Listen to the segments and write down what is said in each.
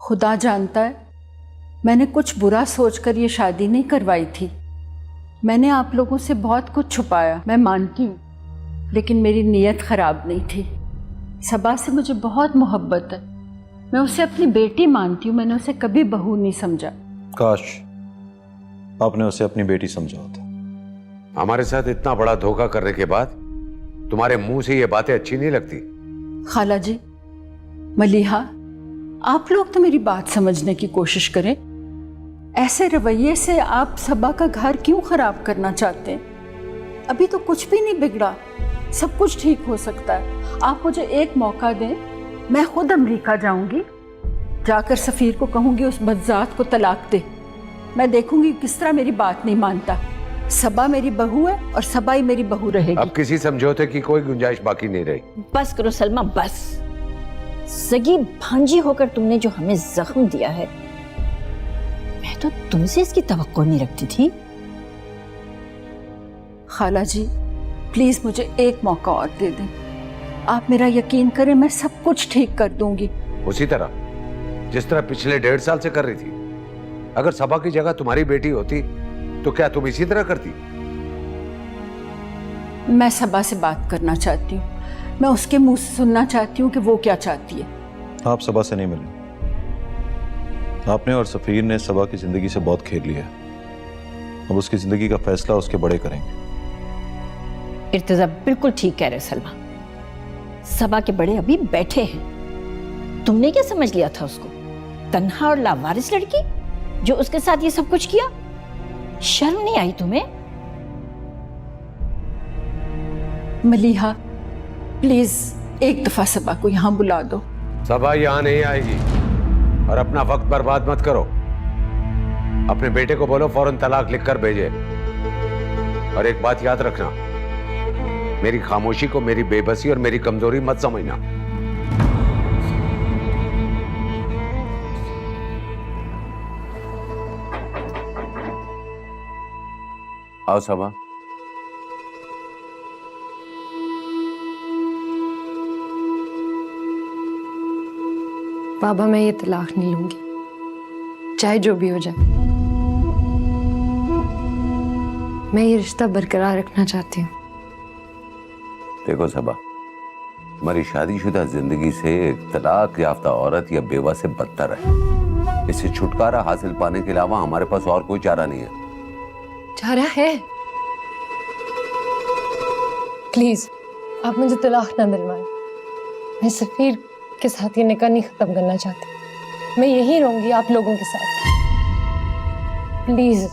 खुदा जानता है मैंने कुछ बुरा सोचकर ये शादी नहीं करवाई थी। मैंने आप लोगों से बहुत कुछ छुपाया, मैं मानती हूँ, लेकिन मेरी नीयत ख़राब नहीं थी। सबा से मुझे बहुत मोहब्बत है, मैं उसे अपनी बेटी मानती हूँ, मैंने उसे कभी बहू नहीं समझा। काश आपने उसे अपनी बेटी समझा होता। हमारे साथ इतना बड़ा धोखा करने के बाद तुम्हारे मुंह से ये बातें अच्छी नहीं लगती। खाला जी, मलीहा, आप लोग तो मेरी बात समझने की कोशिश करें। ऐसे रवैये से आप सबा का घर क्यों खराब करना चाहते हैं? अभी तो कुछ भी नहीं बिगड़ा, सब कुछ ठीक हो सकता है। आप मुझे एक मौका दें, मैं खुद अमेरिका जाऊंगी, जाकर सफ़ीर को कहूंगी उस बदजात को तलाक दे। मैं देखूंगी किस तरह मेरी बात नहीं मानता। सबा मेरी बहू है और सबा ही मेरी बहू रहेगी। अब किसी समझौते की कोई गुंजाइश बाकी नहीं रही। बस करो सलमा, बस। सगी भांजी होकर तुमने जो हमें जख्म दिया है, मैं तो तुमसे इसकी तवक्को नहीं रखती थी। खाला जी, प्लीज मुझे एक मौका और दे दें। आप मेरा यकीन करें, मैं सब कुछ ठीक कर दूंगी। उसी तरह जिस तरह पिछले 1.5 साल से कर रही थी। अगर सबा की जगह तुम्हारी बेटी होती तो क्या तुम इसी तरह करती? मैं सबा से बात करना चाहती हूँ, मैं उसके मुंह से सुनना चाहती हूँ कि वो क्या चाहती है। आप सबा से नहीं मिले। आपने और सफीर ने सबा की जिंदगी से बहुत खेल लिया है। अब उसकी जिंदगी का फैसला उसके बड़े करेंगे। इर्तिजा बिल्कुल ठीक कह रहे सलमा। सबा के बड़े अभी बैठे हैं। तुमने क्या समझ लिया था उसको? तन्हा और लावारिस लड़की जो उसके साथ ये सब कुछ किया? शर्म नहीं आई तुम्हें? मलीहा, प्लीज एक दफा सबा को यहाँ बुला दो। सबा यहाँ नहीं आएगी और अपना वक्त बर्बाद मत करो। अपने बेटे को बोलो फौरन तलाक लिखकर भेजे। और एक बात याद रखना, मेरी खामोशी को मेरी बेबसी और मेरी कमजोरी मत समझना। आओ सबा। बाबा, मैं ये तलाक नहीं लूंगी, चाहे जो भी हो जाए। मैं ये रिश्ता बरकरार रखना चाहती हूँ। देखो सबा, हमारी शादीशुदा जिंदगी से एक तलाक याफ्ता औरत या बेवा से बदतर है। इससे छुटकारा हासिल पाने के अलावा हमारे पास और कोई चारा नहीं है। चारा है? प्लीज आप मुझे तलाक ना दिलवाएं। मैं सफीर के साथ ये निकाह नहीं खत्म करना चाहती। मैं यहीं रहूंगी आप लोगों के साथ। प्लीज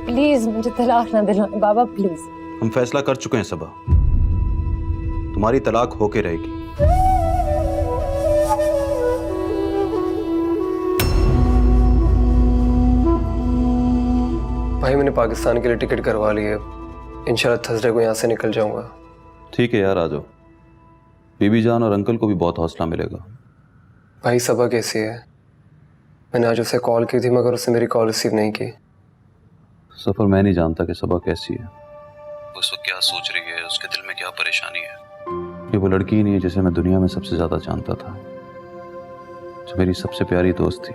प्लीज मुझे तलाक ना दिलवाएं बाबा, प्लीज। हम फैसला कर चुके हैं सबा, तुम्हारी तलाक होके रहेगी। भाई मैंने पाकिस्तान के लिए टिकट करवा ली है, इंशाल्लाह थर्सडे को यहाँ से निकल जाऊंगा। ठीक है यार, आ जाओ। बीबी जान और अंकल को भी बहुत हौसला मिलेगा। भाई सबा कैसी है? मैंने आज उसे कॉल की थी मगर उसने मेरी कॉल रिसीव नहीं की। सफर मैं नहीं जानता कि सबा कैसी है, उस वक्त क्या सोच रही है, उसके दिल में क्या परेशानी है। ये वो लड़की ही नहीं है जिसे मैं दुनिया में सबसे ज्यादा जानता था, जो मेरी सबसे प्यारी दोस्त थी।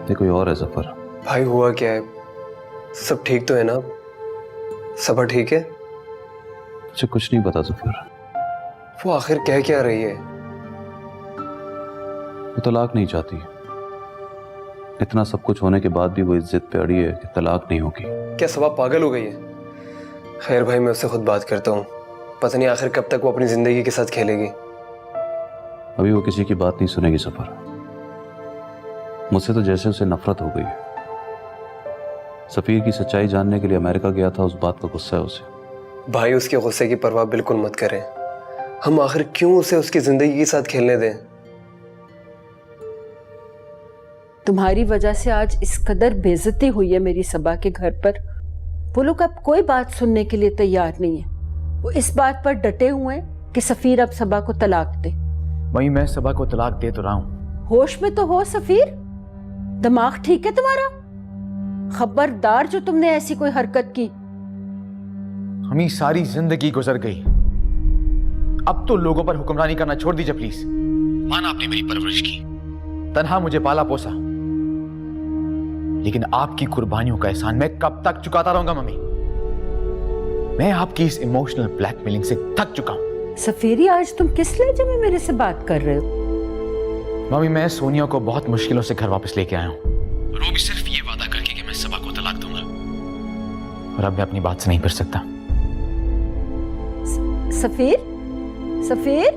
ये कोई और है सफर। भाई हुआ क्या है? सब ठीक तो है ना? सबा ठीक है? मुझे कुछ नहीं पता सफर। वो आखिर कह क्या रही है? वो तलाक नहीं चाहती। इतना सब कुछ होने के बाद भी वो इस जिद पे अड़ी है कि तलाक नहीं होगी। क्या सबा पागल हो गई है? खैर भाई, मैं उससे खुद बात करता हूँ। पता नहीं आखिर कब तक वो अपनी जिंदगी के साथ खेलेगी। अभी वो किसी की बात नहीं सुनेगी सफर। मुझसे तो जैसे उसे नफरत हो गई है। सफीर की सच्चाई जानने के लिए अमेरिका गया था, उस बात का गुस्सा है उसे। भाई उसके गुस्से की परवाह बिल्कुल मत करें। हम आखिर क्यों उसे उसकी जिंदगी के साथ खेलने दें? तुम्हारी वजह से आज इस कदर बेइज्जती हुई है मेरी सबा के घर पर। वो लोग अब कोई बात सुनने के लिए तैयार नहीं है। वो इस बात पर डटे हुए हैं कि सफीर अब सबा को तलाक दे। वहीं मैं सबा को तलाक दे तो रहा हूं। होश में तो हो सफीर, दिमाग ठीक है तुम्हारा? खबरदार जो तुमने ऐसी कोई हरकत की। हमी सारी जिंदगी गुजर गई, अब तो लोगों पर हुक्मरानी करना छोड़ दीजिए प्लीज। माना आपने मेरी परवरिश की, तन्हा मुझे पाला पोसा, लेकिन आपकी कुर्बानियों का एहसान मैं कब तक चुकाता रहूंगा मम्मी? मैं आपकी इस इमोशनल ब्लैकमेलिंग से थक चुका हूं। सफीरी, आज तुम किस लहजे में मेरे से बात कर रहे हो? मम्मी, मैं सोनिया को बहुत मुश्किलों से घर वापस लेके आया हूं, और वो भी सिर्फ ये वादा करके कि मैं सबा को तलाक दूंगा, और अब मैं अपनी बात से नहीं फिर सकता। सफीर, सफीर,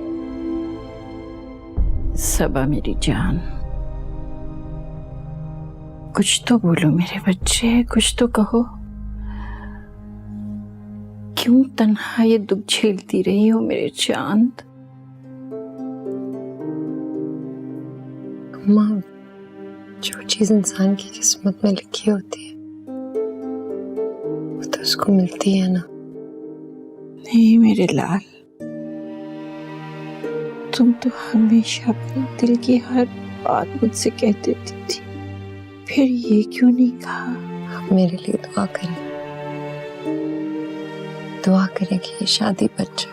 सबा मेरी जान, कुछ तो बोलो मेरे बच्चे, कुछ तो कहो। क्यों तन्हा ये दुख झेलती रही हो मेरे चांद? अम्मा, जो चीज इंसान की किस्मत में लिखी होती है वो तो उसको मिलती है ना। नहीं मेरे लाल, तुम तो हमेशा अपने दिल की हर बात मुझसे कह देती थी, फिर ये क्यों नहीं कहा? आप मेरे लिए दुआ करें, दुआ करें कि ये शादी बच जाए।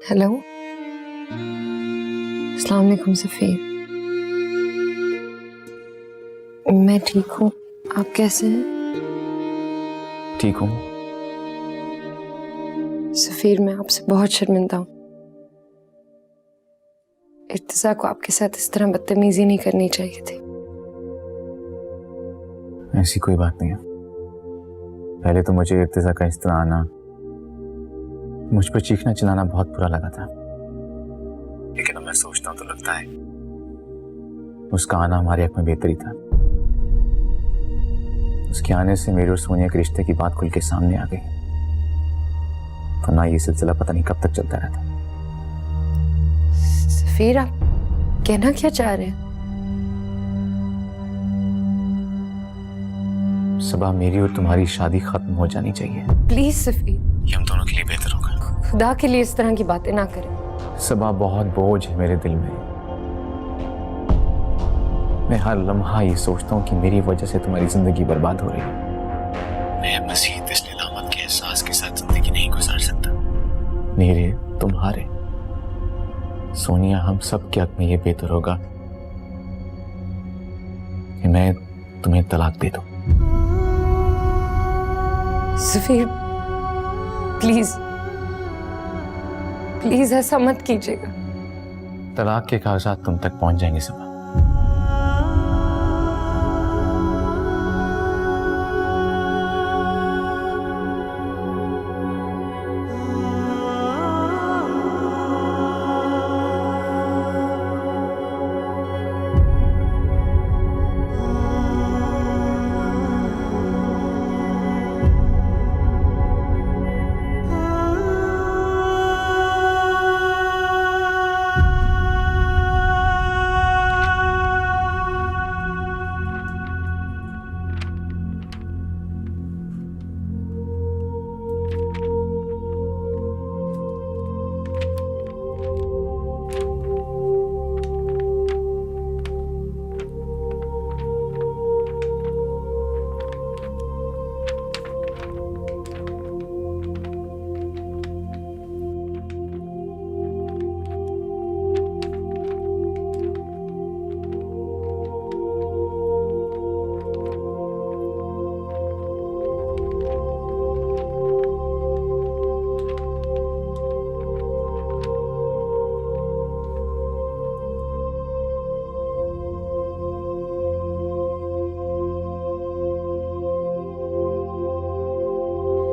हेलो, अस्सलाम वालेकुम सफीर। मैं ठीक हूँ, आप कैसे हैं? ठीक हूं। सफीर, मैं आपसे बहुत शर्मिंदा हूँ। इर्तिजा को आपके साथ इस तरह बदतमीजी नहीं करनी चाहिए थी। ऐसी कोई बात नहीं है। पहले तो मुझे इर्तिजा का इस तरह आना, मुझ पर चीखना चिल्लाना बहुत बुरा लगा था, लेकिन अब मैं सोचता हूं तो लगता है उसका आना हमारे हक में बेहतरी था। उसके आने से मेरे और सोनिया के रिश्ते की बात खुल के सामने आ गई, तो ना ये सिलसिला पता नहीं कब तक चलता रहता। सफीर, आप कहना क्या चाह रहे हैं? सबा, मेरी और तुम्हारी शादी खत्म हो जानी चाहिए। प्लीज सफीर, ये हम दोनों के लिए बेहतर होगा। खुदा के लिए इस तरह की बातें ना करें। सबा, बहुत बोझ है मेरे दिल में। मैं हर लम्हा ये सोचता हूँ कि मेरी वजह से तुम्हारी जिंदगी बर्बाद हो रही है। मैं मसीह इस नीलामत के एहसास के साथ जिंदगी नहीं गुजार सकता। मेरे, तुम्हारे, सोनिया, हम सब के हक में ये बेहतर होगा कि मैं तुम्हें तलाक दे दूं। सफीर, प्लीज प्लीज ऐसा मत कीजिएगा। तलाक के कागजात तुम तक पहुंच जाएंगे सबा।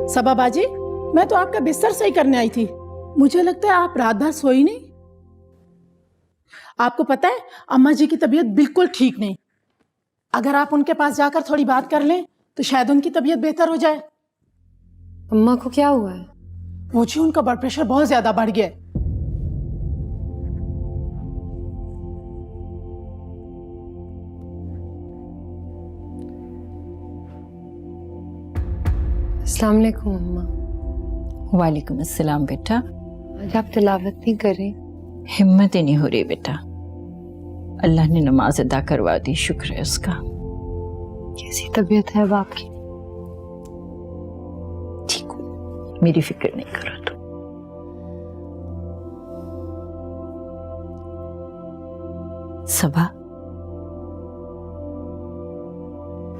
सबा बाजी, मैं तो आपका बिस्तर सही करने आई थी। मुझे लगता है आप रात भर सोई नहीं। आपको पता है अम्मा जी की तबीयत बिल्कुल ठीक नहीं। अगर आप उनके पास जाकर थोड़ी बात कर लें तो शायद उनकी तबीयत बेहतर हो जाए। अम्मा को क्या हुआ है? वो जी, उनका ब्लड प्रेशर बहुत ज्यादा बढ़ गया है। अस्सलाम वालेकुम अम्मा। वालेकुम अस्सलाम बेटा। आज आप तिलावत नहीं कर रही? हिम्मत ही नहीं हो रही बेटा। अल्लाह ने नमाज अदा करवा दी, शुक्र है उसका। कैसी तबीयत है अब आपकी? ठीक हूँ, मेरी फिक्र नहीं करो तुम। सबा,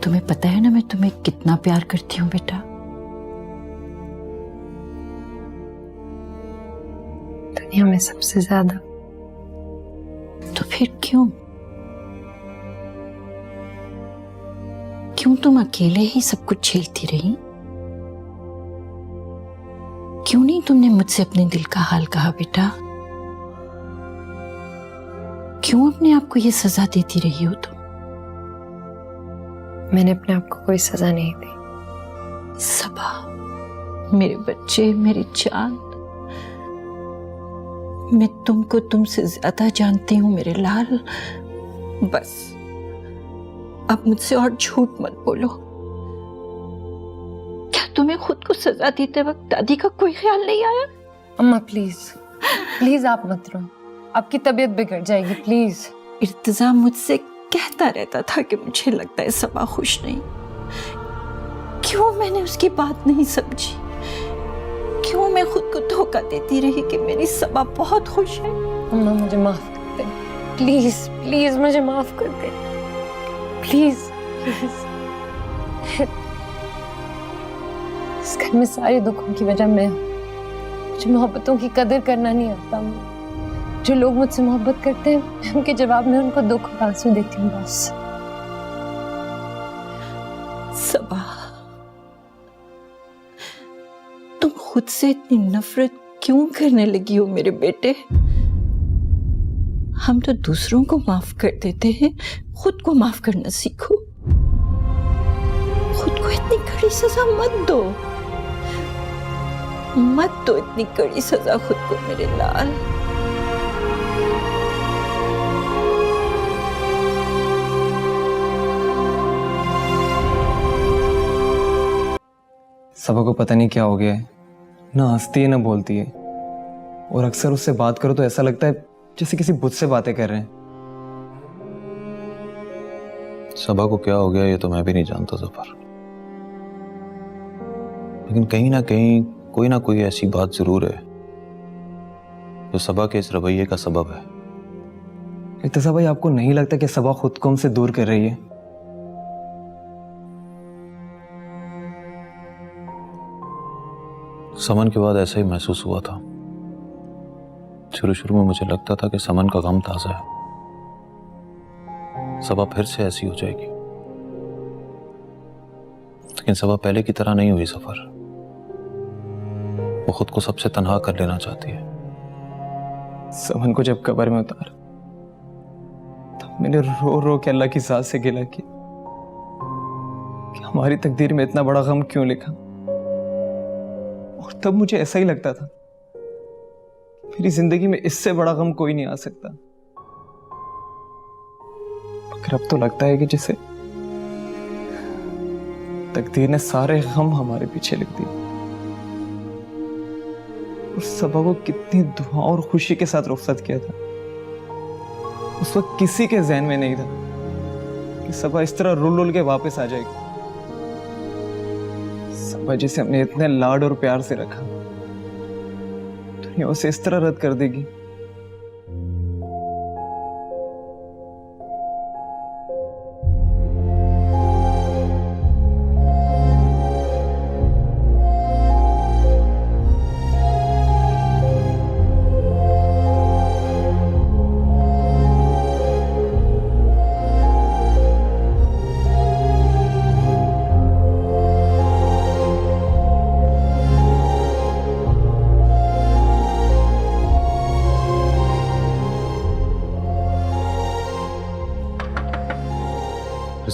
तुम्हें पता है ना मैं तुम्हें कितना प्यार करती हूँ बेटा। दुनिया में सबसे ज्यादा। तो फिर क्यों तुम अकेले ही सब कुछ झेलती रही? क्यों नहीं तुमने मुझसे अपने दिल का हाल कहा बेटा? क्यों अपने आप को ये सजा देती रही हो तुम? मैंने अपने आप को कोई सजा नहीं दी। सबा, मेरे बच्चे, मेरी जान, मैं तुमको तुमसे ज्यादा जानती हूं मेरे लाल। बस अब मुझसे और झूठ मत बोलो। क्या तुम्हें खुद को सजा देते वक्त दादी का कोई ख्याल नहीं आया? अम्मा प्लीज, प्लीज आप मत रो, आपकी तबीयत बिगड़ जाएगी प्लीज। इर्तिजा मुझसे कहता रहता था कि मुझे लगता है सबा खुश नहीं। क्यों मैंने उसकी बात नहीं समझी? क्यों मैं खुद को धोखा देती रही कि मेरी सबा बहुत खुश है? अम्मा मुझे माफ कर दे प्लीज, प्लीज मुझे माफ कर दे प्लीज, प्लीज। इस घर में सारे दुखों की वजह मैं हूँ। मुझे मोहब्बतों की कदर करना नहीं आता। जो लोग मुझसे मोहब्बत करते हैं, मैं उनके जवाब में उनको दुख और आंसू देती हूँ बस। सबा, तुम खुद से इतनी नफरत क्यों करने लगी हो मेरे बेटे? हम तो दूसरों को माफ कर देते हैं, खुद को माफ करना सीखो। खुद को इतनी कड़ी सजा मत दो, मत दो इतनी कड़ी सजा खुद को मेरे लाल। सबा को पता नहीं क्या हो गया है, ना हंसती है ना बोलती है, और अक्सर उससे बात करो तो ऐसा लगता है जैसे किसी बुत से बातें कर रहे हैं। सबा को क्या हो गया ये तो मैं भी नहीं जानता जफर, लेकिन कहीं ना कहीं कोई ना कोई ऐसी बात जरूर है जो सबा के इस रवैये का सबब है। इर्तिजा भाई, आपको नहीं लगता कि सबा खुद को हमसे दूर कर रही है? समन के बाद ऐसा ही महसूस हुआ था। शुरू शुरू में मुझे लगता था कि समन का गम ताजा है, सबा फिर से ऐसी हो जाएगी, लेकिन सबा पहले की तरह नहीं हुई सफर। वो खुद को सबसे तन्हा कर लेना चाहती है। समन को जब कब्र में उतारा तब मैंने रो रो के अल्लाह की जात से गिला किया कि हमारी तकदीर में इतना बड़ा गम क्यों लिखा। और तब मुझे ऐसा ही लगता था मेरी जिंदगी में इससे बड़ा गम कोई नहीं आ सकता। मगर अब तो लगता है कि जैसे तकदीर ने सारे गम हमारे पीछे लिख दिए। और सबा को कितनी दुआ और खुशी के साथ रुखसत किया था, उस वक्त किसी के ज़हन में नहीं था कि सबा इस तरह रुल रुल के वापस आ जाएगी। सबा जिसे हमने इतने लाड और प्यार से रखा, दुनिया उसे इस तरह रद्द कर देगी।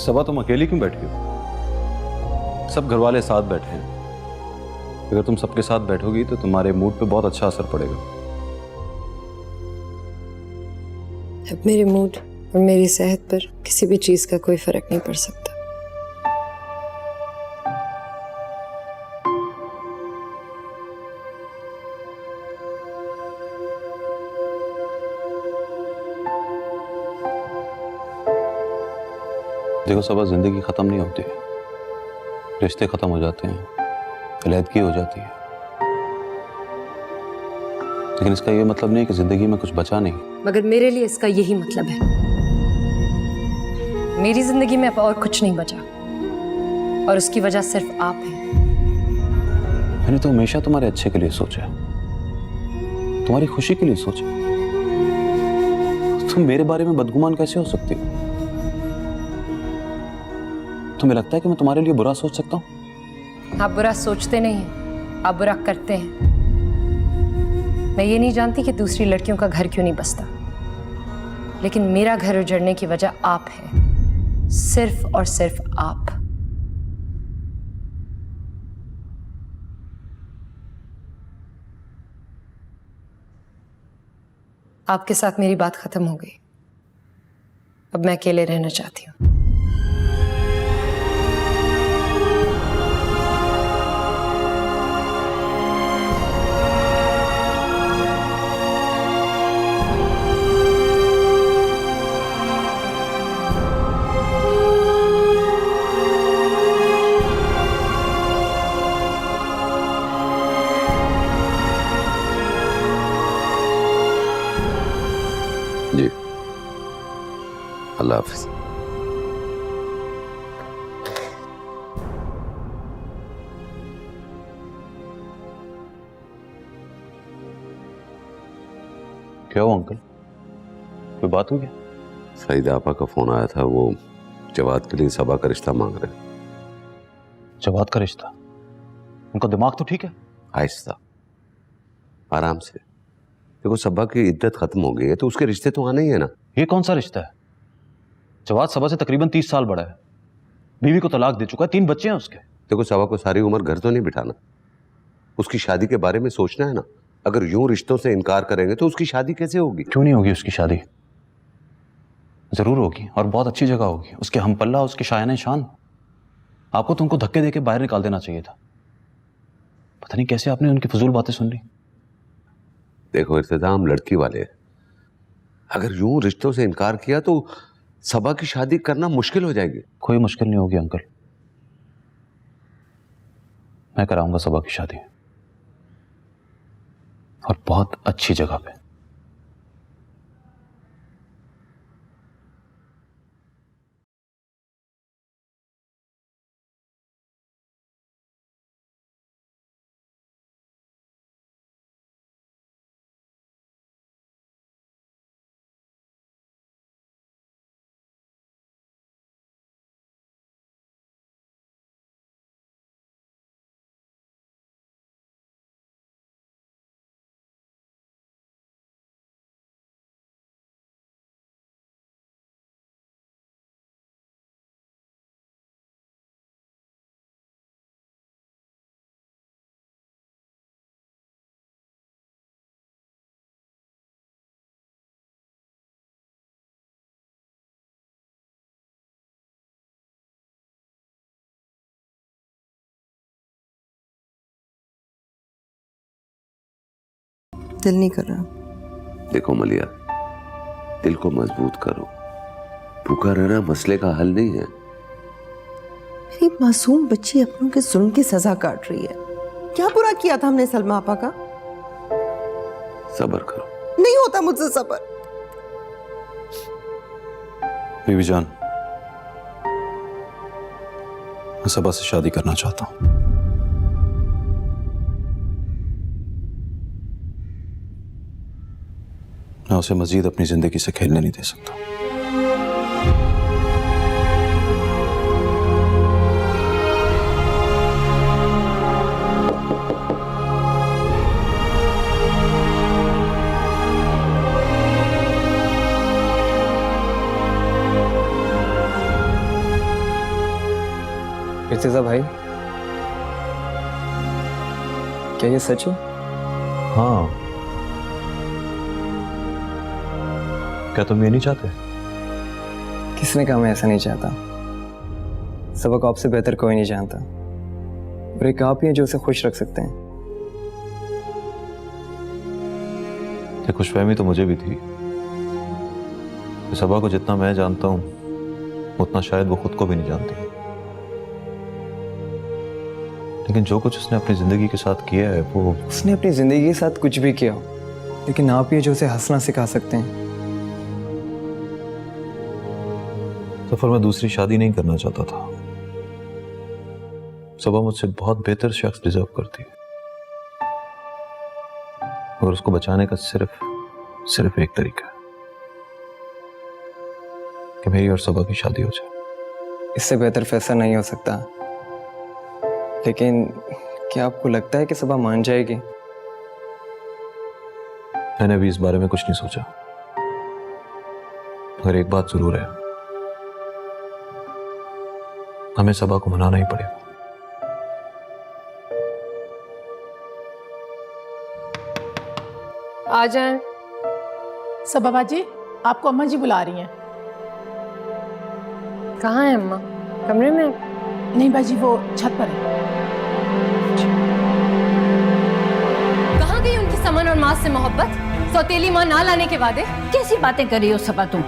सबा, तुम अकेली क्यों बैठी हो? सब घर वाले साथ बैठे हैं। अगर तुम सबके साथ बैठोगी तो तुम्हारे मूड पे बहुत अच्छा असर पड़ेगा। अब मेरे मूड और मेरी सेहत पर किसी भी चीज का कोई फर्क नहीं पड़ सकता। देखो सबा, जिंदगी खत्म नहीं होती, रिश्ते खत्म हो जाते हैं, अलहदगी हो जाती है, लेकिन इसका ये मतलब नहीं कि जिंदगी में कुछ बचा नहीं। मगर मेरे लिए इसका यही मतलब है। मेरी जिंदगी में अब और कुछ नहीं बचा, और उसकी वजह सिर्फ आप हैं। मैंने तो हमेशा तुम्हारे अच्छे के लिए सोचा, तुम्हारी खुशी के लिए सोचा। तुम मेरे बारे में बदगुमान कैसे हो सकती हो? तुम्हें लगता है कि मैं तुम्हारे लिए बुरा सोच सकता हूँ? आप बुरा सोचते नहीं हैं, आप बुरा करते हैं। मैं ये नहीं जानती कि दूसरी लड़कियों का घर क्यों नहीं बसता, लेकिन मेरा घर उजड़ने की वजह आप हैं, सिर्फ और सिर्फ आप। आपके साथ मेरी बात खत्म हो गई। अब मैं अकेले रहना चाहती हूँ। जी, अल्लाह हाफिज। क्या हुआ अंकल, कोई बात हुई क्या? सईदा आपा का फोन आया था, वो जवाद के लिए सबा का रिश्ता मांग रहे हैं। जवाद का रिश्ता? उनका दिमाग तो ठीक है। आहिस्ता, आराम से। देखो सबा की इद्दत खत्म हो गई है तो उसके रिश्ते तो आने ही है ना। ये कौन सा रिश्ता है? जवाद सबा से तकरीबन 30 साल बड़ा है, बीवी को तलाक दे चुका है, 3 बच्चे हैं उसके। देखो सबा को सारी उम्र घर तो नहीं बिठाना, उसकी शादी के बारे में सोचना है ना। अगर यूं रिश्तों से इनकार करेंगे तो उसकी शादी कैसे होगी? क्यों नहीं होगी उसकी शादी? जरूर होगी, और बहुत अच्छी जगह होगी। उसके हमपल्ला, उसके शायाने शान। आपको तो उनको धक्के देके बाहर निकाल देना चाहिए था। पता नहीं कैसे आपने उनकी फजूल बातें सुन ली। देखो इर्तिजाम लड़की वाले हैं, अगर यूं रिश्तों से इनकार किया तो सबा की शादी करना मुश्किल हो जाएगी। कोई मुश्किल नहीं होगी अंकल, मैं कराऊंगा सबा की शादी, और बहुत अच्छी जगह पे। दिल नहीं कर रहा। देखो मलिया, दिल को मजबूत करो, भूखा रहना मसले का हल नहीं है। मेरी मासूम बच्ची अपनों के जुल्म की सजा काट रही है। क्या बुरा किया था हमने सलमा आपा का? सब्र करो। नहीं होता मुझसे सब्र। बीवी जान, मैं सबा से शादी करना चाहता हूं। मैं उसे मजीद अपनी जिंदगी से खेलने नहीं दे सकता। इर्तिजा भाई, क्या ये सच है? हाँ, क्या तुम ये नहीं चाहते? किसने कहा मैं ऐसा नहीं चाहता? सबक आपसे बेहतर कोई नहीं जानता, और एक आप ही हैं जो उसे खुश रख सकते हैं। ये खुशफहमी तो मुझे भी थी। सबा को जितना मैं जानता हूं उतना शायद वो खुद को भी नहीं जानती, लेकिन जो कुछ उसने अपनी जिंदगी के साथ किया है वो उसने अपनी जिंदगी के साथ कुछ भी किया हो, लेकिन आप ये जो उसे हंसना सिखा सकते हैं। सफर में दूसरी शादी नहीं करना चाहता था। सबा मुझसे बहुत बेहतर शख्स डिजर्व करती है, और उसको बचाने का सिर्फ एक तरीका है कि मेरी और सबा की शादी हो जाए। इससे बेहतर फैसला नहीं हो सकता, लेकिन क्या आपको लगता है कि सबा मान जाएगी? मैंने भी इस बारे में कुछ नहीं सोचा, मगर एक बात जरूर है, हमें सबा को मनाना ही पड़ेगा। आ जाएं। सबा बाजी, आपको अम्मा जी बुला रही हैं। कहाँ है अम्मा? कमरे में? नहीं बाजी, वो छत पर है। कहाँ गई उनकी समन और माँ से मोहब्बत? सौतेली माँ ना लाने के वादे? कैसी बातें कर रही हो सबा तुम?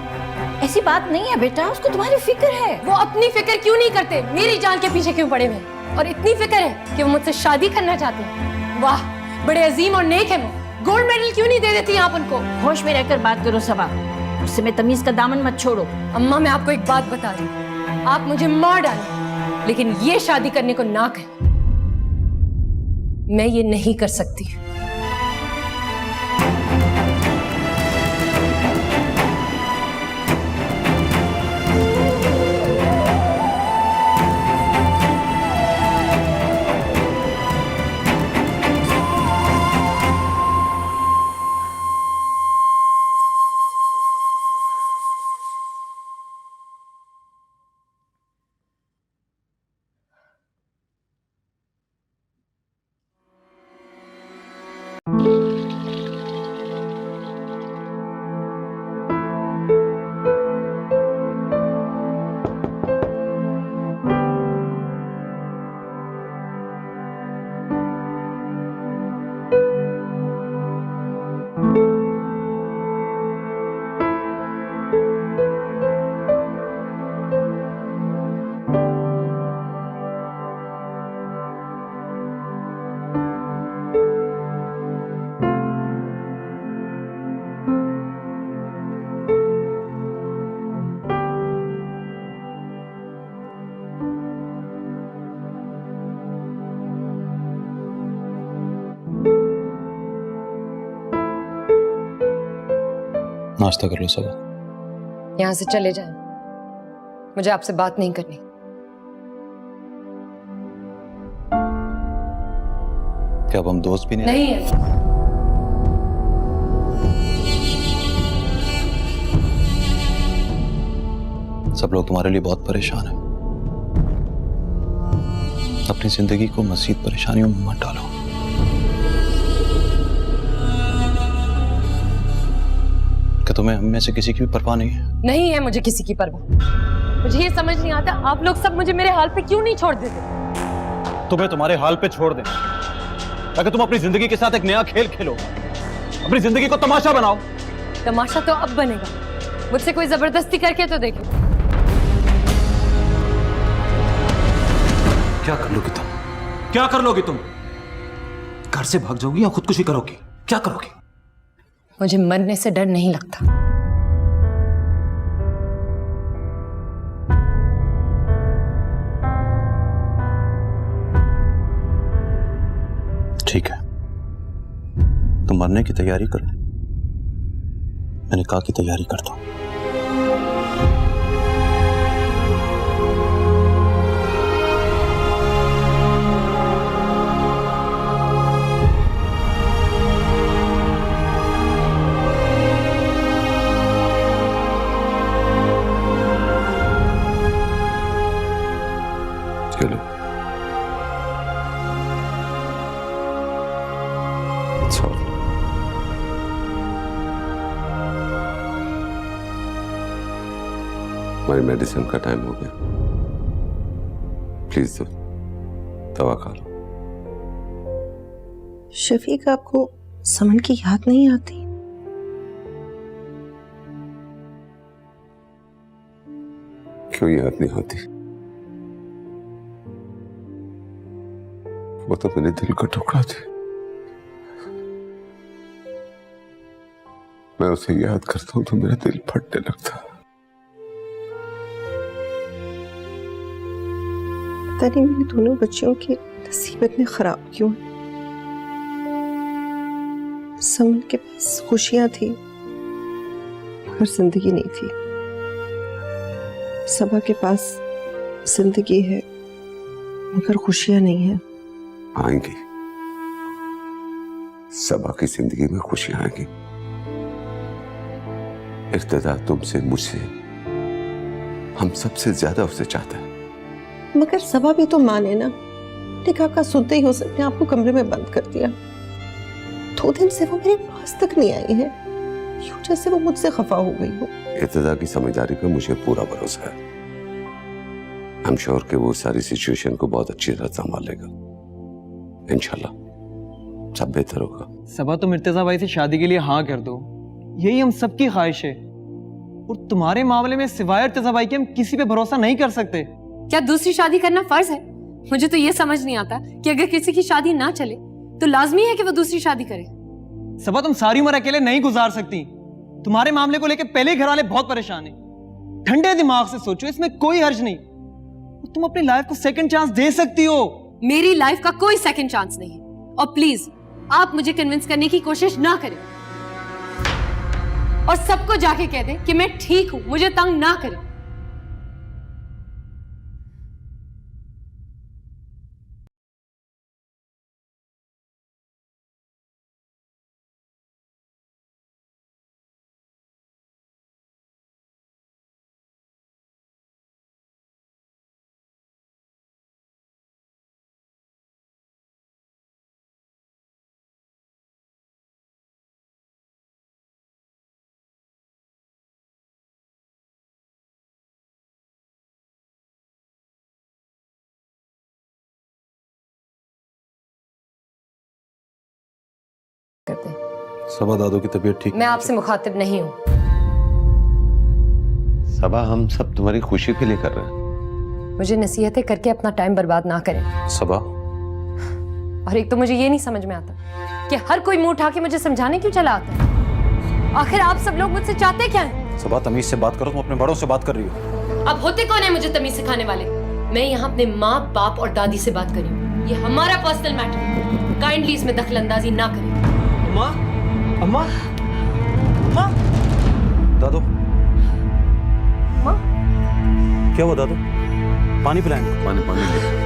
ऐसी बात नहीं है बेटा, उसको तुम्हारी फिक्र है। वो अपनी फिक्र क्यों नहीं करते? मेरी जान के पीछे क्यों पड़े हुए? और इतनी फिक्र है कि वो मुझसे शादी करना चाहते हैं। वाह, बड़े अजीम और नेक है वो। गोल्ड मेडल क्यों नहीं दे देती आप उनको? होश में रहकर बात करो सबा, उससे मैं तमीज का दामन मत छोड़ो। अम्मा, मैं आपको एक बात बता रही हूँ, आप मुझे मार डालें, लेकिन ये शादी करने को ना कहें। मैं ये नहीं कर सकती। नाश्ता कर लो सबा। यहाँ से चले जाएं, मुझे आपसे बात नहीं करनी। क्या अब हम दोस्त भी नहीं है। सब लोग तुम्हारे लिए बहुत परेशान हैं। अपनी जिंदगी को मजीद परेशानियों में मत डालो। क्या तुम्हें हम में से किसी की भी परवाह नहीं है? नहीं है मुझे किसी की परवाह। मुझे ये समझ नहीं आता, आप लोग सब मुझे मेरे हाल पे क्यों नहीं छोड़ देते? तुम्हें तुम्हारे हाल पे छोड़ दें ताकि तुम अपनी जिंदगी के साथ एक नया खेल खेलो, अपनी जिंदगी को तमाशा बनाओ। तमाशा तो अब बनेगा, मुझसे कोई जबरदस्ती करके तो देखो। क्या कर लोगी तुम? क्या कर लोगी तुम? घर से भाग जाओगी या खुदकुशी करोगी? क्या करोगी? मुझे मरने से डर नहीं लगता। ठीक है, तुम मरने की तैयारी करो, मैं निकाह की तैयारी करता हूं। चलो। हमारी मेडिसिन का टाइम हो गया, प्लीज दवा खा लो। शफीक, आपको समन की याद नहीं आती? क्यों याद नहीं होती? वो तो मेरे दिल का टुकड़ा थी। मैं उसे याद करता हूं तो मेरा दिल फटने लगता। पता नहीं मेरी दोनों बच्चियों की नसीब इतने खराब क्यों है। समन के पास खुशियां थी मगर जिंदगी नहीं थी। सबा के पास जिंदगी है मगर खुशियां नहीं है। आएंगी, सबा की जिंदगी में खुशियां आएंगी। इर्तिजा तुमसे, मुझसे, हम सबसे ज्यादा उसे चाहता है। मगर सबा भी तो माने ना। निकाह का सुनते ही उसने अपने आप को कमरे में बंद कर दिया। 2 दिन से वो मेरे पास तक नहीं आई है, यूं जैसे वो मुझसे खफा हो गई हो। इर्तिजा की समझदारी पे मुझे पूरा भरोसा है। आई एम श्योर कि वो सारी सिचुएशन को बहुत अच्छी तरह संभाल लेगा। इंशाल्लाह सब बेहतर होगा। सबा, तुम इर्तिजा भाई से शादी के लिए हाँ कर दो, यही हम सबकी ख्वाहिश है। और तुम्हारे मामले में सिवाय इर्तिजा भाई के हम किसी पे भरोसा नहीं कर सकते। क्या दूसरी शादी करना फर्ज है? मुझे तो ये समझ नहीं आता कि अगर किसी की शादी ना चले तो लाजमी है कि वो दूसरी शादी करे। सबा, तुम सारी उम्र अकेले नहीं गुजार सकती। तुम्हारे मामले को लेकर पहले घर वाले बहुत परेशान हैं। ठंडे दिमाग से सोचो, इसमें कोई हर्ज नहीं। तुम अपनी लाइफ को सेकंड चांस दे सकती हो। मेरी लाइफ का कोई सेकंड चांस नहीं है। और प्लीज आप मुझे कन्विंस करने की कोशिश ना करें और सबको जाके कह दें कि मैं ठीक हूं, मुझे तंग ना करें। करते हैं। सबा, दादू की तबीयत ठीक? मैं आपसे मुखातिब नहीं हूं। सबा, हम सब तुम्हारी खुशी के लिए कर रहे हैं। मुझे नसीहतें करके अपना टाइम बर्बाद ना करें। सबा, और एक तो मुझे ये नहीं समझ में आता कि हर कोई मुंह उठा के मुझे समझाने क्यों चला आता है। आखिर आप सब लोग मुझसे चाहते क्या हैं? सबा, तमीज से बात करो, तुम अपने बड़ों से बात कर रही हो। अब होते कौन है मुझे तमीज सिखाने वाले? मैं यहाँ अपने माँ, बाप और दादी से बात कर रही हूँ। ये हमारा पर्सनल मैटर है, काइंडली इसमें दखलंदाजी ना करें। अम्मा, अम्मा, अम्मा, दादू, माँ, क्या हुआ दादू? पानी पिलाएंगे? पानी पानी ले।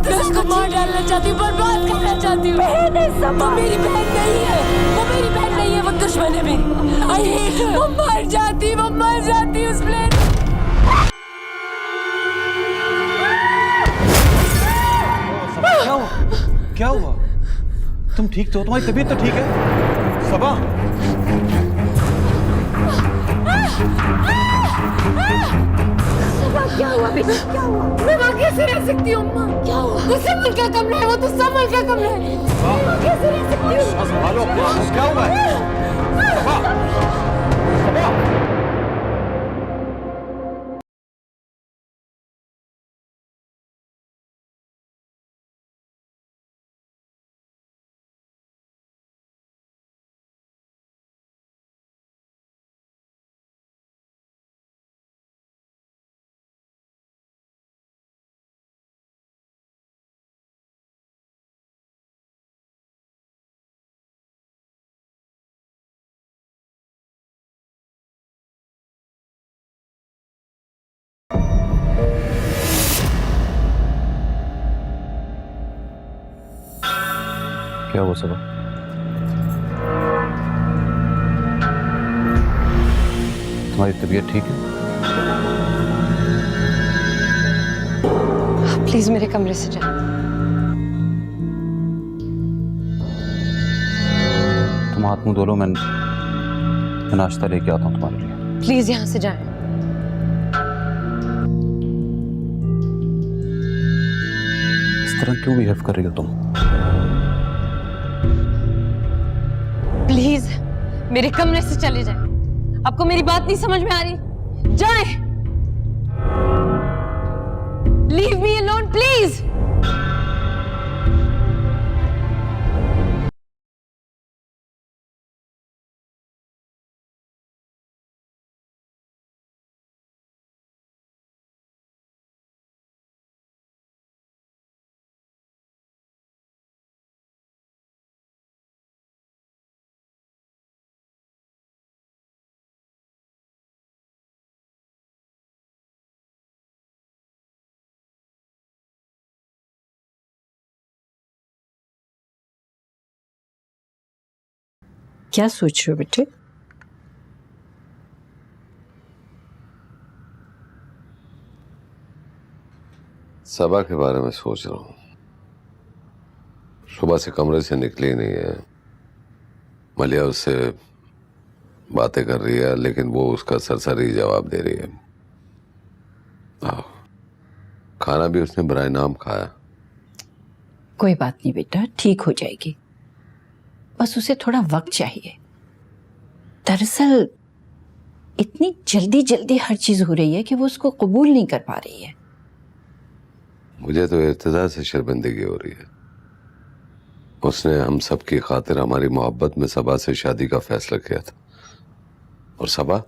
मैं उसको मार डालना चाहती हूँ, बर्बाद करना चाहती हूँ। वो मेरी बहन नहीं है, वो मेरी बहन नहीं है, वो दुश्मन है मेरी। वो मर जाती उस प्लेन। क्या हुआ? क्या हुआ? तुम ठीक तो हो? तुम्हारी तबीयत तो ठीक है? सबा? क्या हुआ बेटा? क्या हुआ? मैं वहाँ कैसे रह सकती हूँ अम्मा? क्या हुआ? वो समल का कमरा है, वो तो समल का कमरा है। मैं वहाँ कैसे रह सकती हूँ? संभालो अपने आप को, क्या हुआ है? सबा? सबा? क्या हुआ सबा? तुम्हारी तबीयत ठीक है? प्लीज मेरे कमरे से जाओ। तुम हाथ मुंह धो लो, मैं नाश्ता लेके आता हूँ तुम्हारे लिए। प्लीज यहाँ से जाएं। इस तरह क्यों बिहेव कर रही हो तुम? प्लीज मेरे कमरे से चले जाएं। आपको मेरी बात नहीं समझ में आ रही? जाएं। Leave me alone please. क्या सोच रहे हो बेटे? सबा के बारे में सोच रहा हूँ। सुबह से कमरे से निकली नहीं है। मलिया उससे बातें कर रही है, लेकिन वो उसका सरसरी जवाब दे रही है। खाना भी उसने बराए नाम खाया। कोई बात नहीं बेटा, ठीक हो जाएगी। बस उसे थोड़ा वक्त चाहिए। दरअसल इतनी जल्दी जल्दी हर चीज हो रही है कि वो उसको कबूल नहीं कर पा रही है। मुझे तो इर्तिजा से शर्मिंदगी हो रही है। उसने हम सब की खातिर हमारी मोहब्बत में सबा से शादी का फैसला किया था, और सबा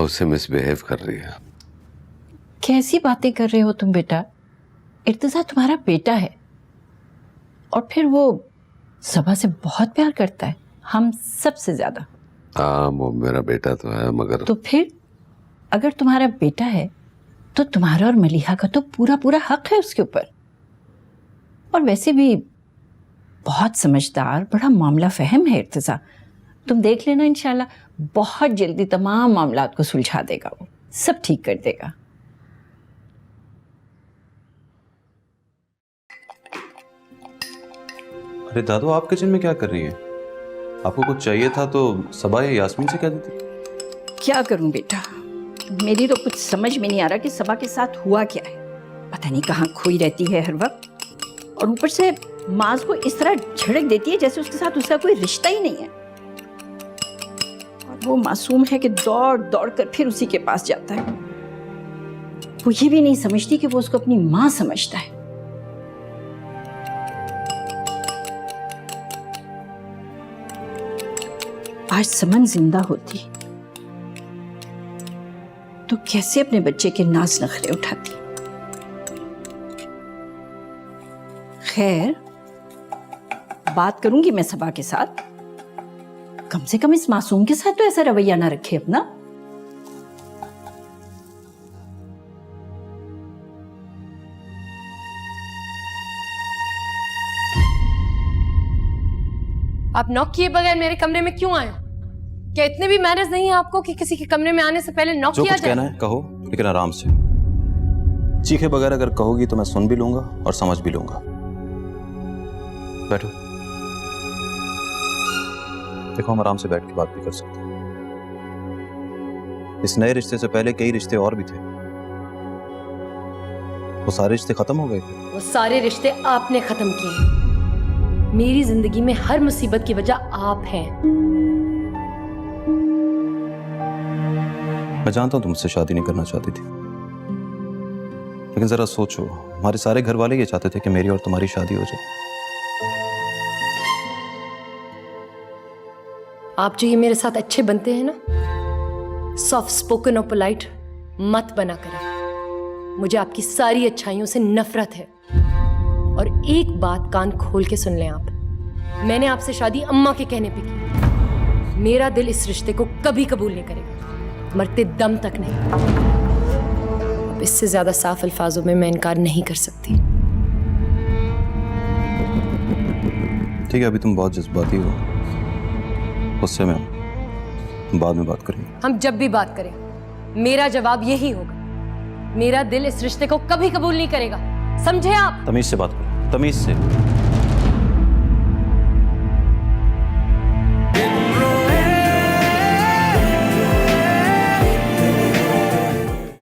उससे मिसबिहेव कर रही है। कैसी बातें कर रहे हो तुम बेटा? इर्तिजा तुम्हारा बेटा है, और फिर वो सबा से बहुत प्यार करता है, हम सबसे ज्यादा। हाँ, वो मेरा बेटा तो है, मगर तो फिर अगर तुम्हारा बेटा है तो तुम्हारा और मलिहा का तो पूरा पूरा हक है उसके ऊपर। और वैसे भी बहुत समझदार, बड़ा मामला फहम है इर्तिजा। तुम देख लेना, इंशाल्लाह बहुत जल्दी तमाम मामलात को सुलझा देगा, वो सब ठीक कर देगा। अरे दादू, आप किचन में क्या कर रही हैं? आपको कुछ चाहिए था तो सबा या यास्मीन से कह देती। क्या करूं बेटा, मेरी तो कुछ समझ में नहीं आ रहा कि सबा के साथ हुआ क्या है। पता नहीं कहाँ खोई रहती है हर वक्त, और ऊपर से माज को इस तरह झड़क देती है जैसे उसके साथ उसका कोई रिश्ता ही नहीं है। और वो मासूम है कि दौड़ दौड़ कर फिर उसी के पास जाता है। वो ये भी नहीं समझती कि वो उसको अपनी माँ समझता है। आज समन जिंदा होती तो कैसे अपने बच्चे के नाज नखरे उठाती। खैर, बात करूंगी मैं सबा के साथ। कम से कम इस मासूम के साथ तो ऐसा रवैया ना रखे अपना। आप नॉक किए बगैर मेरे कमरे में क्यों आए? क्या इतने भी मैनर्स नहीं है आपको कि किसी के कमरे में आने से पहले नॉक जो किया कुछ जाए? कहना है कहो, लेकिन आराम से। चीखे बगैर अगर कहोगी तो मैं सुन भी लूंगा और समझ भी लूंगा। बैठो। देखो, हम आराम से बैठ के बात भी कर सकते हैं। इस नए रिश्ते से पहले कई रिश्ते और भी थे। वो सारे रिश्ते खत्म हो गए थे। वो सारे रिश्ते आपने खत्म किए। मेरी जिंदगी में हर मुसीबत की वजह आप हैं। मैं जानता हूं तुम मुझसे शादी नहीं करना चाहती थी, लेकिन जरा सोचो, हमारे सारे घर वाले ये चाहते थे कि मेरी और तुम्हारी शादी हो जाए। आप जो ये मेरे साथ अच्छे बनते हैं ना, सॉफ्ट स्पोकन और पोलाइट मत बना करें। मुझे आपकी सारी अच्छाइयों से नफरत है। और एक बात कान खोल के सुन लें आप, मैंने आपसे शादी अम्मा के कहने पे की। मेरा दिल इस रिश्ते को कभी कबूल नहीं करेगा, मरते दम तक नहीं। अब इससे ज्यादा साफ अल्फाजों में मैं इनकार नहीं कर सकती। ठीक है, अभी तुम बहुत जज्बाती हो, उससे मैं बाद में बात करेंगे। हम जब भी बात करें मेरा जवाब यही होगा, मेरा दिल इस रिश्ते को कभी कबूल नहीं करेगा। समझे आप? तमीज से बात करो, तमीज से।